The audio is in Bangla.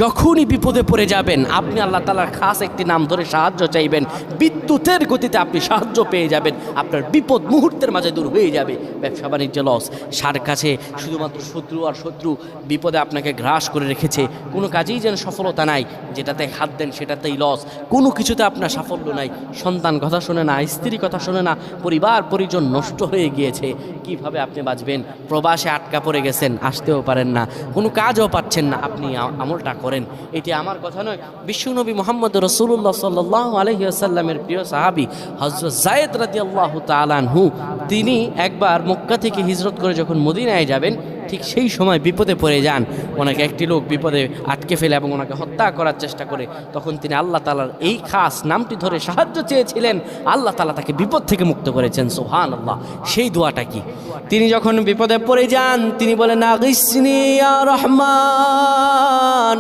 যখনই বিপদে পড়ে যাবেন আপনি আল্লাহ তাআলার খাস একটি নাম ধরে সাহায্য চাইবেন, বিদ্যুতের গতিতে আপনি সাহায্য পেয়ে যাবেন, আপনার বিপদ মুহূর্তের মাঝে দূর হয়ে যাবে। ব্যবসা বাণিজ্য লস, সার কাছে শুধুমাত্র শত্রু আর শত্রু বিপদে আপনাকে গ্রাস করে রেখেছে, কোনো কাজেই যেন সফলতা নাই, যেটাতে হাত দেন সেটাতেই লস, কোনো কিছুতে আপনার সাফল্য নাই, সন্তান কথা শোনে না, স্ত্রী কথা শোনে না, পরিবার পরিজন নষ্ট হয়ে গিয়েছে, কিভাবে আপনি বাঁচবেন? প্রবাসে আটকা পড়ে গেছেন, আসতেও পারেন না, কোনো কাজও পাচ্ছেন না, আপনি আমলটা করেন। এটি আমার কথা নয়, বিশ্বনবী মুহাম্মদ রাসূলুল্লাহ সাল্লাল্লাহু আলাইহি ওয়াসাল্লামের প্রিয় সাহাবী হযরত যায়েদ রাদিয়াল্লাহু তাআলা আনহু, তিনি একবার মক্কা থেকে হিজরত করে যখন মদিনায় যাবেন, ঠিক সেই সময় বিপদে পড়ে যান। ওনাকে একটি লোক বিপদে আটকে ফেলে এবং ওনাকে হত্যা করার চেষ্টা করে। তখন তিনি আল্লাহ তাআলার এই খাস নামটি ধরে সাহায্য চেয়েছিলেন, আল্লাহ তাআলা তাকে বিপদ থেকে মুক্ত করেছেন। সুবহানাল্লাহ। সেই দোয়াটা কি? তিনি যখন বিপদে পড়ে যান তিনি বলেন, আগিসনি ইয়া রহমান।